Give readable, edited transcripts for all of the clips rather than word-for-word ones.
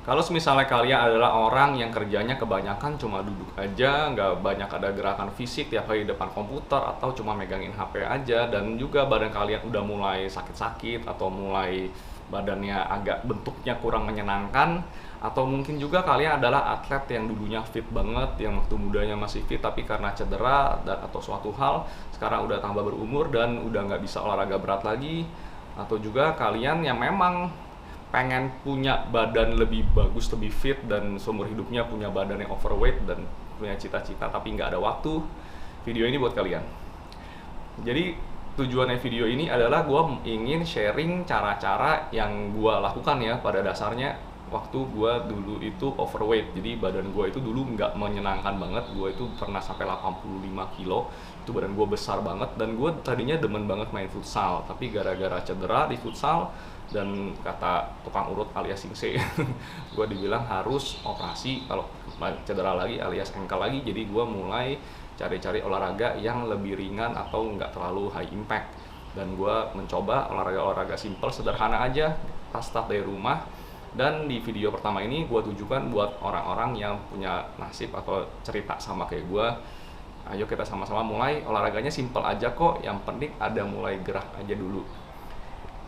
Kalau misalnya kalian adalah orang yang kerjanya kebanyakan cuma duduk aja, nggak banyak ada gerakan fisik tiap hari di depan komputer atau cuma megangin HP aja, dan juga badan kalian udah mulai sakit-sakit atau mulai badannya agak bentuknya kurang menyenangkan, atau mungkin juga kalian adalah atlet yang dulunya fit banget, yang waktu mudanya masih fit tapi karena cedera dan atau suatu hal sekarang udah tambah berumur dan udah nggak bisa olahraga berat lagi, atau juga kalian yang memang pengen punya badan lebih bagus, lebih fit, dan seumur hidupnya punya badan yang overweight dan punya cita-cita tapi nggak ada waktu, video ini buat kalian. Jadi tujuannya video ini adalah gue ingin sharing cara-cara yang gue lakukan ya pada dasarnya waktu gue dulu itu overweight. Jadi badan gue itu dulu nggak menyenangkan banget, gue itu pernah sampai 85 kilo, itu badan gue besar banget, dan gue tadinya demen banget main futsal, tapi gara-gara cedera di futsal dan kata tukang urut alias singse gue dibilang harus operasi kalau cedera lagi alias engkel lagi. Jadi gue mulai cari-cari olahraga yang lebih ringan atau nggak terlalu high impact, dan gue mencoba olahraga-olahraga simple sederhana aja pas start dari rumah. Dan di video pertama ini gue tujukan buat orang-orang yang punya nasib atau cerita sama kayak gue, ayo kita sama-sama mulai olahraganya simple aja kok, yang penting ada mulai gerak aja dulu.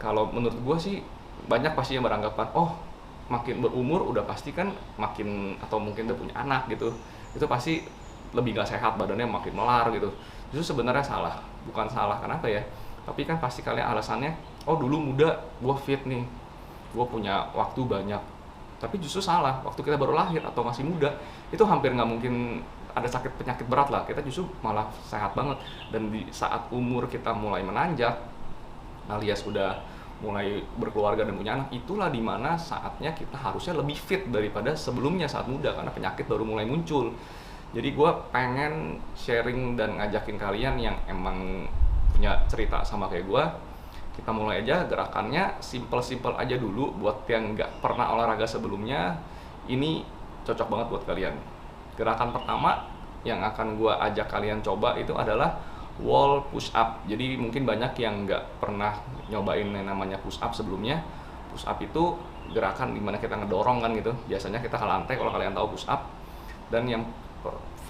Kalau menurut gue sih banyak pasti yang beranggapan, oh makin berumur udah pasti kan makin, atau mungkin udah punya anak gitu, itu pasti lebih gak sehat, badannya makin melar gitu. Justru sebenarnya salah, bukan salah kenapa ya, tapi kan pasti kalian alasannya, oh dulu muda gue fit nih, gue punya waktu banyak. Tapi justru salah, waktu kita baru lahir atau masih muda itu hampir nggak mungkin ada sakit penyakit berat lah, kita justru malah sehat banget. Dan di saat umur kita mulai menanjak alias udah mulai berkeluarga dan punya anak, itulah dimana saatnya kita harusnya lebih fit daripada sebelumnya saat muda, karena penyakit baru mulai muncul. Jadi gue pengen sharing dan ngajakin kalian yang emang punya cerita sama kayak gue, kita mulai aja gerakannya simple-simple aja dulu. Buat yang nggak pernah olahraga sebelumnya, ini cocok banget buat kalian. Gerakan pertama yang akan gue ajak kalian coba itu adalah wall push up. Jadi mungkin banyak yang nggak pernah nyobain yang namanya push up sebelumnya. Push up itu gerakan dimana kita ngedorong kan gitu, biasanya kita ke lantai kalau kalian tahu push up. Dan yang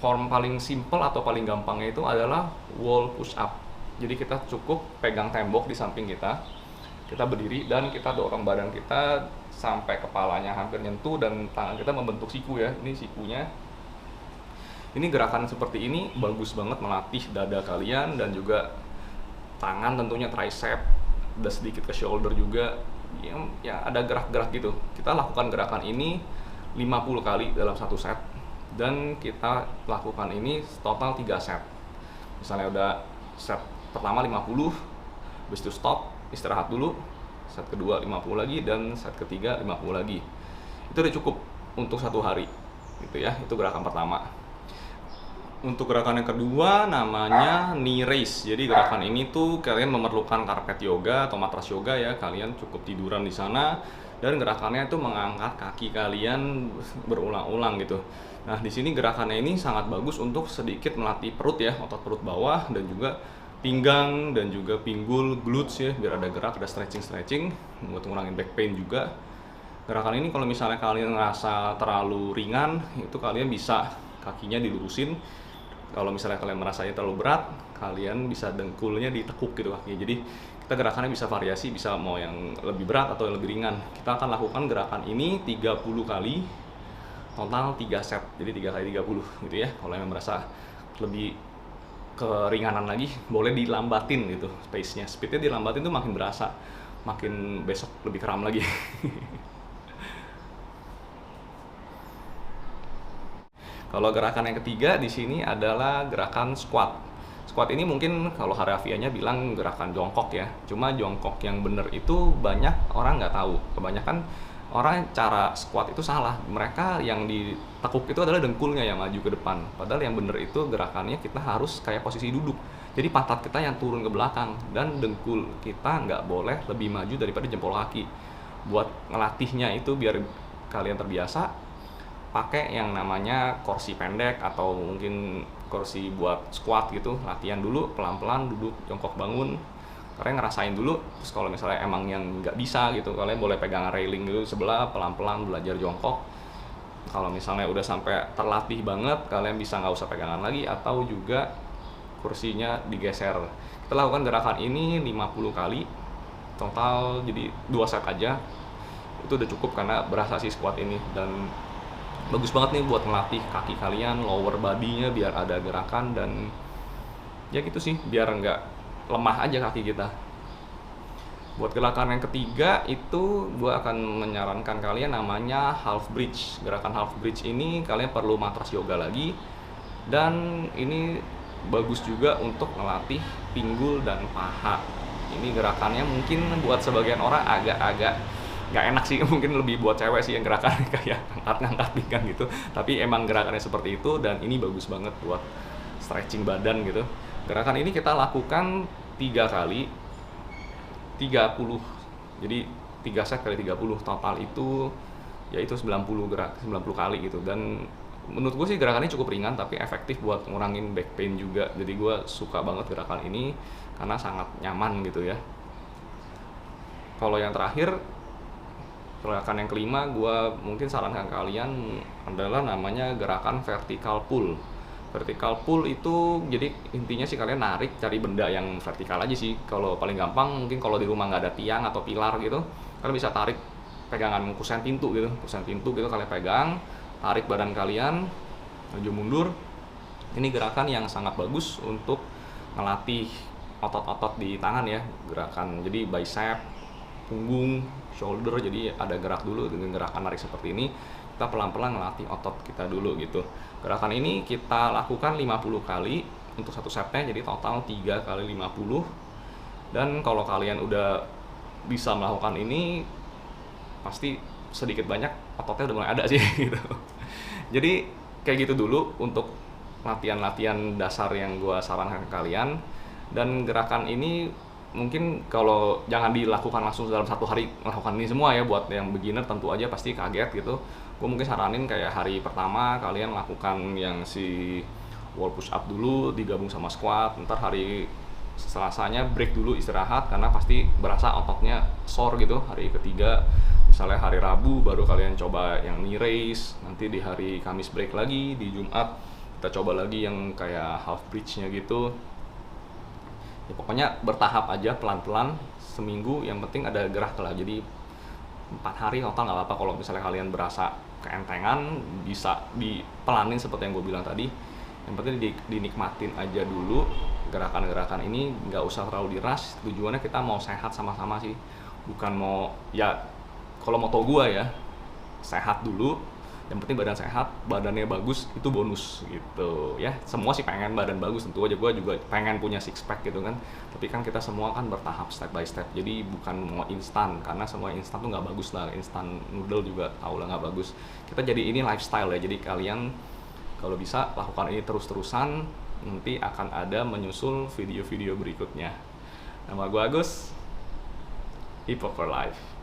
form paling simple atau paling gampangnya itu adalah wall push up. Jadi kita cukup pegang tembok di samping kita, kita berdiri dan kita dorong badan kita sampai kepalanya hampir nyentuh dan tangan kita membentuk siku ya, ini sikunya. Ini gerakan seperti ini bagus banget melatih dada kalian dan juga tangan, tentunya tricep, ada sedikit ke shoulder juga. Ya ada gerak-gerak gitu. Kita lakukan gerakan ini 50 kali dalam satu set, dan kita lakukan ini total 3 set. Misalnya udah set pertama 50, habis itu stop, istirahat dulu, set kedua 50 lagi, dan set ketiga 50 lagi. Itu udah cukup untuk satu hari gitu ya. Itu gerakan pertama. Untuk gerakan yang kedua namanya knee raise. Jadi gerakan ini tuh kalian memerlukan karpet yoga atau matras yoga ya, kalian cukup tiduran di sana, dan gerakannya itu mengangkat kaki kalian berulang-ulang gitu. Nah, di sini gerakannya ini sangat bagus untuk sedikit melatih perut ya, otot perut bawah, dan juga pinggang dan juga pinggul, glutes ya, biar ada gerak, ada stretching buat ngurangin back pain juga. Gerakan ini kalau misalnya kalian ngerasa terlalu ringan, itu kalian bisa kakinya dilurusin. Kalau misalnya kalian merasanya terlalu berat, kalian bisa dengkulnya ditekuk gitu kakinya. Jadi kita gerakannya bisa variasi, bisa mau yang lebih berat atau yang lebih ringan. Kita akan lakukan gerakan ini 30 kali, total 3 set, jadi 3 kali 30 gitu ya. Kalau yang merasa lebih keringanan lagi, boleh dilambatin gitu pace-nya, speed-nya dilambatin tuh makin berasa, makin besok lebih kram lagi. Kalau gerakan yang ketiga di sini adalah gerakan squat. Squat ini mungkin kalau harafiahnya bilang gerakan jongkok ya. Cuma jongkok yang bener itu banyak orang nggak tahu. Kebanyakan orang cara squat itu salah. Mereka yang ditekuk itu adalah dengkulnya yang maju ke depan. Padahal yang bener itu gerakannya kita harus kayak posisi duduk. Jadi pantat kita yang turun ke belakang dan dengkul kita nggak boleh lebih maju daripada jempol kaki. Buat ngelatihnya itu biar kalian terbiasa, pakai yang namanya kursi pendek atau mungkin kursi buat squat gitu. Latihan dulu pelan-pelan, duduk, jongkok, bangun, kalian ngerasain dulu. Terus kalau misalnya emang yang nggak bisa gitu, kalian boleh pegang railing dulu sebelah, pelan-pelan belajar jongkok. Kalau misalnya udah sampai terlatih banget, kalian bisa nggak usah pegangan lagi, atau juga kursinya digeser. Kita lakukan gerakan ini 50 kali total, jadi 2 set aja itu udah cukup karena berasa sih squat ini. Dan bagus banget nih buat ngelatih kaki kalian, lower body-nya biar ada gerakan, dan ya gitu sih, biar nggak lemah aja kaki kita. Buat gerakan yang ketiga itu gua akan menyarankan kalian namanya half bridge. Gerakan half bridge ini kalian perlu matras yoga lagi, dan ini bagus juga untuk ngelatih pinggul dan paha. Ini gerakannya mungkin buat sebagian orang agak-agak nggak enak sih, mungkin lebih buat cewek sih yang gerakan kayak ngangkat-ngangkat pinggang gitu. Tapi emang gerakannya seperti itu, dan ini bagus banget buat stretching badan gitu. Gerakan ini kita lakukan 3 kali 30. Jadi 3 set kali 30 total itu yaitu 90 kali gitu. Dan menurut gue sih gerakannya cukup ringan tapi efektif buat ngurangin back pain juga. Jadi gue suka banget gerakan ini karena sangat nyaman gitu ya. Kalau yang terakhir, gerakan yang kelima, gue mungkin sarankan kalian adalah namanya gerakan vertical pull. Vertical pull itu jadi intinya sih kalian narik, cari benda yang vertikal aja sih. Kalau paling gampang mungkin kalau di rumah nggak ada tiang atau pilar gitu, kalian bisa tarik pegangan kusen pintu gitu kalian pegang, tarik badan kalian maju mundur. Ini gerakan yang sangat bagus untuk ngelatih otot-otot di tangan ya, gerakan jadi bicep, punggung, shoulder. Jadi ada gerak dulu dengan gerakan narik seperti ini. Kita pelan-pelan ngelatih otot kita dulu gitu. Gerakan ini kita lakukan 50 kali untuk satu setnya, jadi total 3 kali 50. Dan kalau kalian udah bisa melakukan ini, pasti sedikit banyak ototnya udah mulai ada sih gitu. Jadi kayak gitu dulu untuk latihan-latihan dasar yang gue sarankan ke kalian. Dan gerakan ini mungkin kalau jangan dilakukan langsung dalam 1 hari melakukan ini semua ya. Buat yang beginner tentu aja pasti kaget gitu. Gue mungkin saranin kayak hari pertama kalian lakukan yang si wall push up dulu digabung sama squat. Ntar hari Selasanya break dulu, istirahat, karena pasti berasa ototnya sore gitu. Hari ketiga misalnya hari Rabu baru kalian coba yang knee raise. Nanti di hari Kamis break lagi, di Jumat kita coba lagi yang kayak half bridge-nya gitu. Ya, pokoknya bertahap aja, pelan-pelan, seminggu yang penting ada gerak lah. Jadi 4 hari total nggak apa-apa. Kalau misalnya kalian berasa keentengan, bisa dipelanin seperti yang gue bilang tadi. Yang penting dinikmatin aja dulu gerakan-gerakan ini, nggak usah terlalu dirush. Tujuannya kita mau sehat sama-sama sih, bukan mau ya, kalau moto gue ya sehat dulu. Yang penting badan sehat, badannya bagus, itu bonus gitu ya. Semua sih pengen badan bagus, tentu aja gue juga pengen punya six pack gitu kan. Tapi kan kita semua kan bertahap, step by step. Jadi bukan mau instan, karena semua instan tuh nggak bagus lah. Instan noodle juga tau lah nggak bagus. Kita jadi ini lifestyle ya. Jadi kalian kalau bisa lakukan ini terus-terusan, nanti akan ada menyusul video-video berikutnya. Nama gue Agus, Hip Hop for Life.